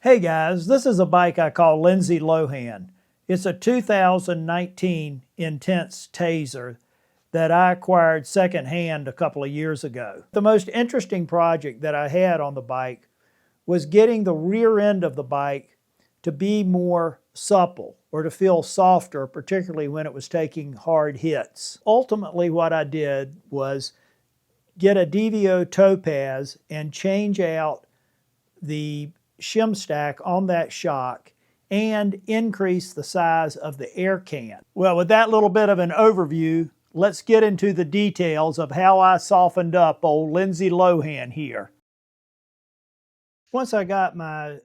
Hey guys, this is a bike I call Lindsay Lohan. It's a 2019 Intense Tazer that I acquired secondhand a couple of years ago. The most interesting project that I had on the bike was getting the rear end of the bike to be more supple or to feel softer, particularly when it was taking hard hits. Ultimately, what I did was get a DVO Topaz and change out the shim stack on that shock and increase the size of the air can. Well, with that little bit of an overview, let's get into the details of how I softened up old Lindsay Lohan here. Once I got my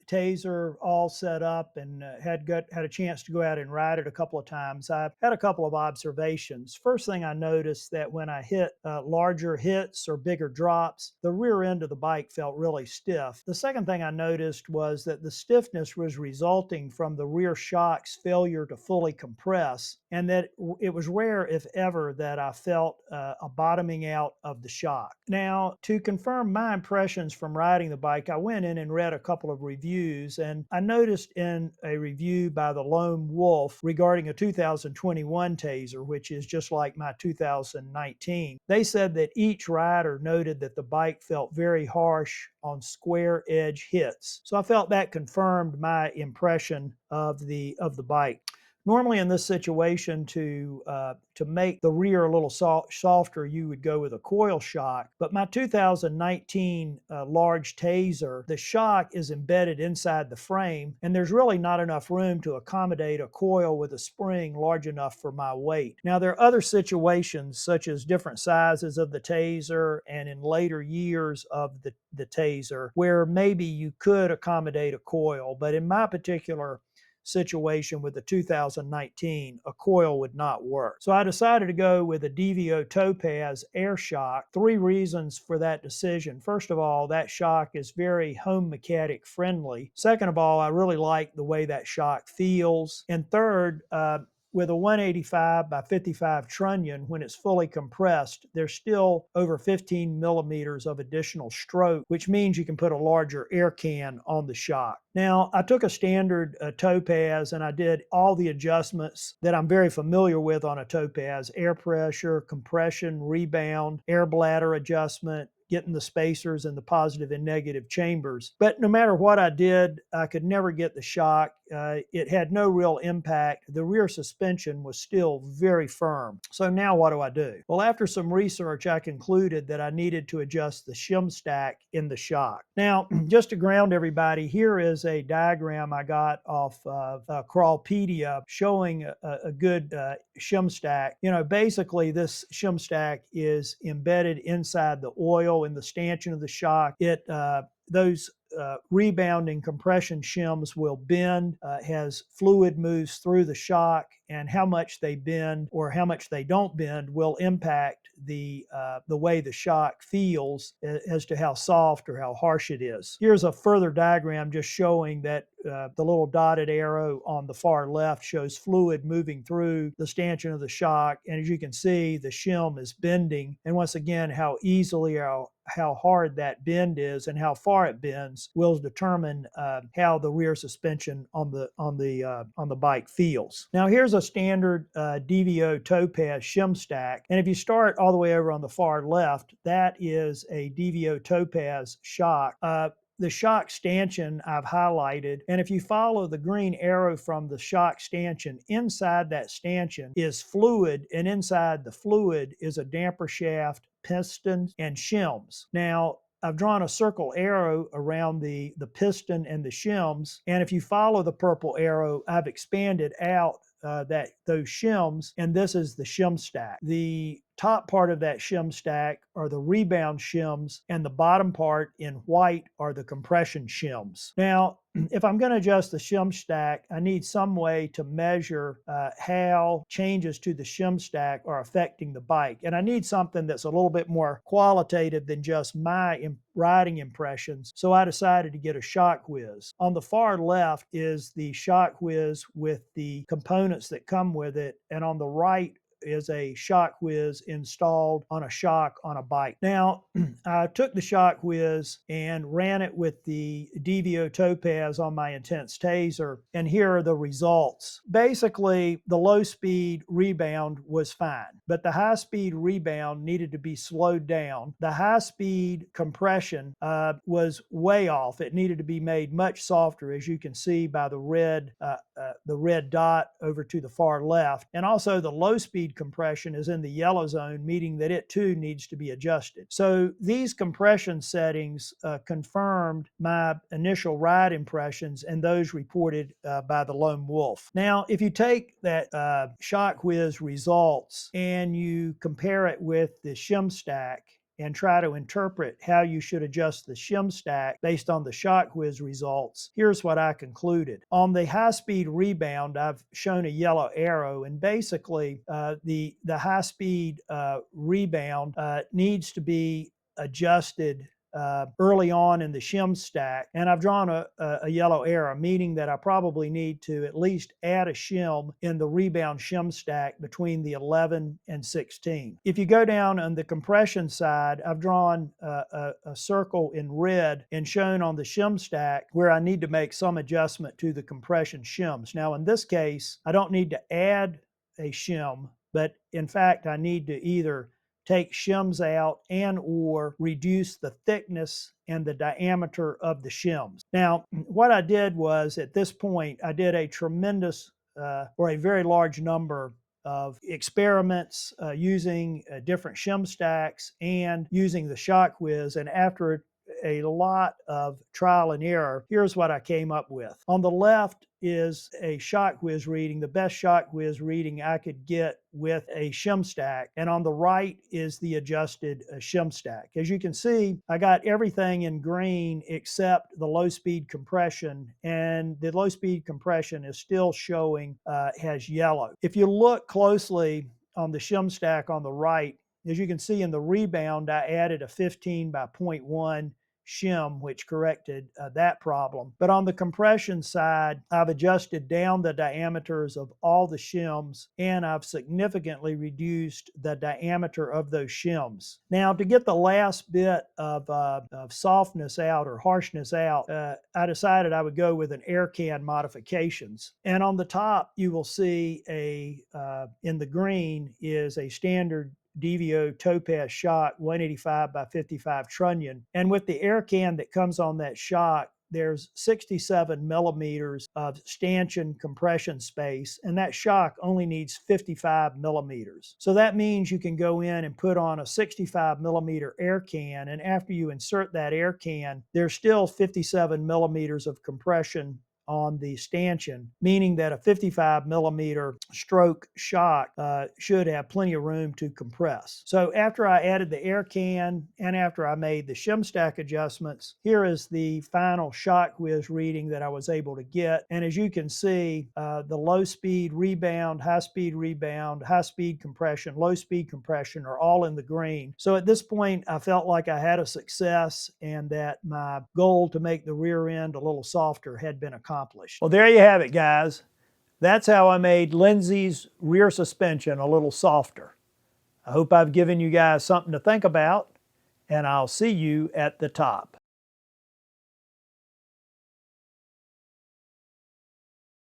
Tazer all set up and had a chance to go out and ride it a couple of times, I had a couple of observations. First thing I noticed that when I hit larger hits or bigger drops, the rear end of the bike felt really stiff. The second thing I noticed was that the stiffness was resulting from the rear shock's failure to fully compress, and that it was rare, if ever, that I felt a bottoming out of the shock. Now, to confirm my impressions from riding the bike, I went in and read a couple of reviews, and I noticed in a review by the Lone Wolf regarding a 2021 Tazer, which is just like my 2019, they said that each rider noted that the bike felt very harsh on square edge hits. So I felt that confirmed my impression of the bike. Normally in this situation, to make the rear a little softer, you would go with a coil shock. But my 2019 large Tazer, the shock is embedded inside the frame, and there's really not enough room to accommodate a coil with a spring large enough for my weight. Now, there are other situations, such as different sizes of the Tazer and in later years of the Tazer, where maybe you could accommodate a coil. But in my particular situation with the 2019, a coil would not work. So I decided to go with a DVO Topaz air shock. Three reasons for that decision. First of all, that shock is very home mechanic friendly. Second of all, I really like the way that shock feels. And third, with a 185 by 55 trunnion, when it's fully compressed, there's still over 15 millimeters of additional stroke, which means you can put a larger air can on the shock. Now, I took a standard Topaz and I did all the adjustments that I'm very familiar with on a Topaz: air pressure, compression, rebound, air bladder adjustment, getting the spacers in the positive and negative chambers. But no matter what I did, I could never get the shock. It had no real impact. The rear suspension was still very firm. So now what do I do? Well, after some research, I concluded that I needed to adjust the shim stack in the shock. Now, just to ground everybody, here is a diagram I got off of Crawlpedia showing a good shim stack. You know, basically this shim stack is embedded inside the oil in the stanchion of the shock. Those rebounding compression shims will bend as fluid moves through the shock, and how much they bend or how much they don't bend will impact the way the shock feels as to how soft or how harsh it is. Here's a further diagram just showing that the little dotted arrow on the far left shows fluid moving through the stanchion of the shock, and as you can see, the shim is bending. And once again, how easily or how hard that bend is and how far it bends will determine how the rear suspension on the bike feels. Now, here's a standard DVO Topaz shim stack, and if you start all the way over on the far left, that is a DVO Topaz shock. The shock stanchion I've highlighted, and if you follow the green arrow from the shock stanchion, inside that stanchion is fluid, and inside the fluid is a damper shaft, piston, and shims. Now, I've drawn a circle arrow around the piston and the shims, and if you follow the purple arrow, I've expanded out those shims, and this is the shim stack. The top part of that shim stack are the rebound shims, and the bottom part in white are the compression shims. Now, if I'm going to adjust the shim stack, I need some way to measure how changes to the shim stack are affecting the bike. And I need something that's a little bit more qualitative than just my riding impressions. So I decided to get a Shockwiz. On the far left is the Shockwiz with the components that come with it. And on the right is a Shockwiz installed on a shock on a bike. Now, I took the Shockwiz and ran it with the DVO Topaz on my Intense Tazer, and here are the results. Basically, the low speed rebound was fine, but the high speed rebound needed to be slowed down. The high speed compression was way off. It needed to be made much softer, as you can see by the red dot over to the far left. And also the low speed compression is in the yellow zone, meaning that it too needs to be adjusted. So these compression settings confirmed my initial ride impressions and those reported by the Lone Wolf. Now, if you take that Shockwiz results and you compare it with the Shim Stack and try to interpret how you should adjust the Shim Stack based on the Shockwiz results, here's what I concluded. On the high-speed rebound, I've shown a yellow arrow, and basically the high-speed rebound needs to be adjusted early on in the Shim Stack, and I've drawn a yellow arrow, meaning that I probably need to at least add a shim in the rebound Shim Stack between the 11 and 16. If you go down on the compression side, I've drawn a circle in red and shown on the Shim Stack where I need to make some adjustment to the compression shims. Now in this case, I don't need to add a shim, but in fact I need to either take shims out and or reduce the thickness and the diameter of the shims. Now, what I did was at this point, I did a tremendous or a very large number of experiments using different shim stacks and using the Shockwiz, and after a lot of trial and error, here's what I came up with. On the left is a Shockwiz reading, the best Shockwiz reading I could get with a Shim Stack, and on the right is the adjusted Shim Stack. As you can see, I got everything in green except the low speed compression, and the low speed compression is still showing has yellow. If you look closely on the Shim Stack on the right, as you can see in the rebound, I added a 15 by 0.1 shim, which corrected that problem. But on the compression side, I've adjusted down the diameters of all the shims, and I've significantly reduced the diameter of those shims. Now, to get the last bit of softness out or harshness out, I decided I would go with an air can modifications. And on the top, you will see in the green is a standard DVO Topaz shock 185 by 55 trunnion. And with the air can that comes on that shock, there's 67 millimeters of stanchion compression space, and that shock only needs 55 millimeters. So that means you can go in and put on a 65 millimeter air can, and after you insert that air can, there's still 57 millimeters of compression on the stanchion, meaning that a 55 millimeter stroke shock should have plenty of room to compress. So after I added the air can and after I made the Shim Stack adjustments, here is the final Shockwiz reading that I was able to get. And as you can see, the low speed rebound, high speed compression, low speed compression are all in the green. So at this point, I felt like I had a success and that my goal to make the rear end a little softer had been accomplished. Well, there you have it, guys. That's how I made Lindsay's rear suspension a little softer. I hope I've given you guys something to think about, and I'll see you at the top.